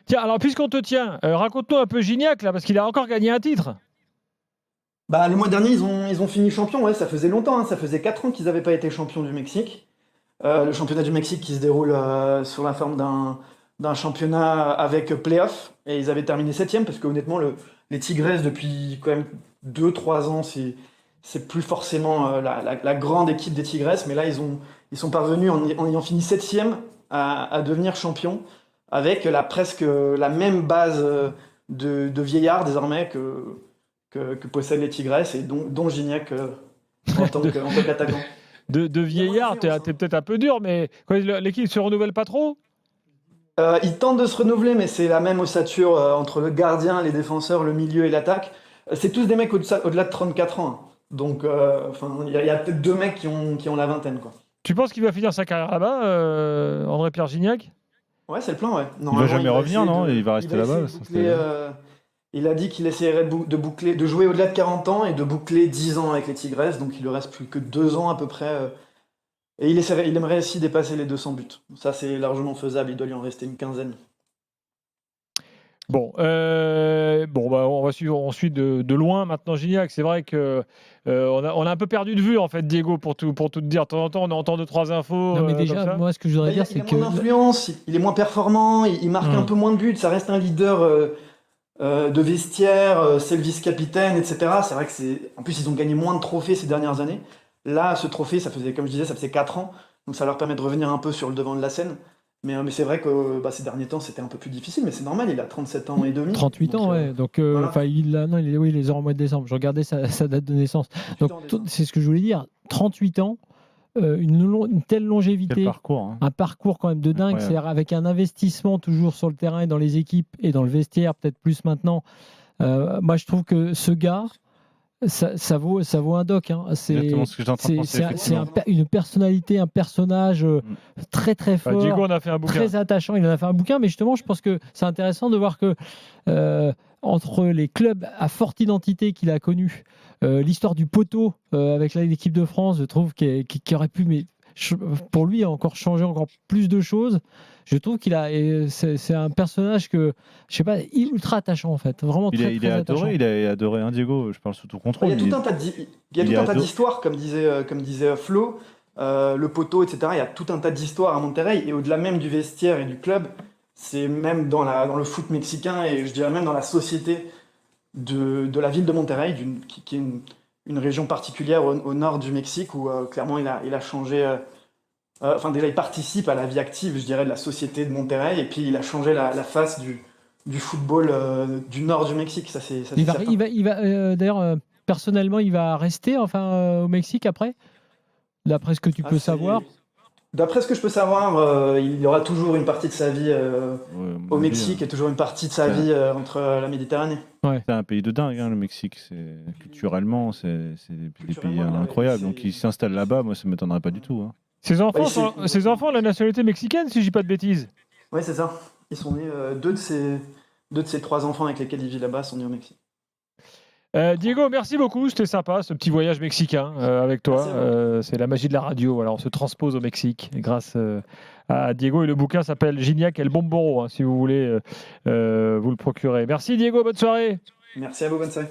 Tiens, alors puisqu'on te tient, raconte-nous un peu Gignac, là, parce qu'il a encore gagné un titre. Bah, le mois dernier, ils ont fini champion, ouais, ça faisait longtemps, hein, ça faisait 4 ans qu'ils n'avaient pas été champions du Mexique. Le championnat du Mexique qui se déroule sur la forme d'un championnat avec playoff, et ils avaient terminé septième parce que honnêtement, les Tigres, depuis quand même 2 3 ans, c'est plus forcément la grande équipe des Tigres, mais là, ils sont parvenus en ayant fini septième à devenir champions avec presque la même base de vieillards désormais que possèdent les Tigres et dont Gignac en tant qu'attaquant. De Il y a moins vieillard, t'es d'influence, hein. peut-être un peu dur, mais quoi, l'équipe se renouvelle pas trop? Ils tentent de se renouveler, mais c'est la même ossature entre le gardien, les défenseurs, le milieu et l'attaque. C'est tous des mecs au-delà de 34 ans, hein. Donc, il y a peut-être 2 mecs qui ont la vingtaine, quoi. Tu penses qu'il va finir sa carrière là-bas, André-Pierre Gignac? Ouais, c'est le plan, ouais. Il va Normalement, jamais revenir, non? Il va il rester va essayer là-bas, de boucler. s'installer. Il a dit qu'il essaierait de boucler, de jouer au-delà de 40 ans et de boucler 10 ans avec les Tigres, donc il lui reste plus que 2 ans à peu près. Et il aimerait aussi dépasser les 200 buts. Ça, c'est largement faisable, il doit lui en rester une quinzaine. Bon, bah, on suit de loin maintenant Gignac. C'est vrai que on a un peu perdu de vue en fait, Diego, pour tout te dire. De temps en temps, on entend 2 3 infos Non, mais comme déjà, ça. moi, ce que je voudrais Bah, il dire, a, il c'est a que moins d'influence, il est moins performant, il marque un peu moins de buts, ça reste un leader de vestiaire, c'est le vice-capitaine, etc. C'est vrai que en plus, ils ont gagné moins de trophées ces dernières années. Là, ce trophée, comme je disais, ça faisait 4 ans, donc ça leur permet de revenir un peu sur le devant de la scène. Mais c'est vrai que ces derniers temps, c'était un peu plus difficile, mais c'est normal, il a 37 ans et demi. 38 ans, ouais. Donc, voilà. oui, il est en mois de décembre. Je regardais sa date de naissance. 38 Donc, ans déjà. c'est ce que je voulais dire. 38 ans, une telle Quel longévité, parcours, hein. un parcours quand même de dingue, Incroyable. c'est-à-dire avec un investissement toujours sur le terrain et dans les équipes et dans le vestiaire, peut-être plus maintenant. Moi, je trouve que ce gars, ça vaut un doc, hein. Exactement ce que j'étais en train de penser, C'est effectivement. une personnalité, un personnage très très Bah, Diego, fort, on a fait un bouquin. très attachant. Il en a fait un bouquin, mais justement, je pense que c'est intéressant de voir que entre les clubs à forte identité qu'il a connus, l'histoire du poteau avec l'équipe de France, je trouve qui aurait pu, mais pour lui, encore changer encore plus de choses. Je trouve c'est un personnage que, je sais pas, ultra attachant en fait, vraiment Il très est très attachant. adoré, il est adoré, hein, Diego. Je parle sous tout Il contrôle. y a tout un tas d'histoires, comme disait Flo, le poteau, etc. Il y a tout un tas d'histoires à Monterrey, et au-delà même du vestiaire et du club, c'est même dans le foot mexicain, et je dirais même dans la société de la ville de Monterrey, qui est une région particulière au nord du Mexique, où clairement il a changé. Déjà, il participe à la vie active, je dirais, de la société de Monterrey, et puis il a changé la face du football du nord du Mexique, ça c'est certain. D'ailleurs, personnellement, il va rester au Mexique après, d'après ce que tu Ah, peux savoir. D'après ce que je peux savoir, il y aura toujours une partie de sa vie Ouais, à mon au avis, Mexique, et toujours une partie de sa Ouais. vie entre la Méditerranée. c'est un pays de dingue, hein, le Mexique. Culturellement, c'est des pays Culturellement, incroyables. c'est- Donc, il s'installe là-bas, moi, ça ne m'étonnerait pas du tout, hein. Ses enfants ont la nationalité mexicaine, si je dis pas de bêtises. Oui, c'est ça. Ils sont nés, deux de ses 3 enfants avec lesquels il vit là-bas sont nés au Mexique. Diego, merci beaucoup, c'était sympa ce petit voyage mexicain avec toi. Merci à vous. C'est la magie de la radio. Voilà, on se transpose au Mexique grâce à Diego, et le bouquin s'appelle Gignac El Bomboro, hein, si vous voulez vous le procurer. Merci Diego, bonne soirée. Merci à vous, bonne soirée.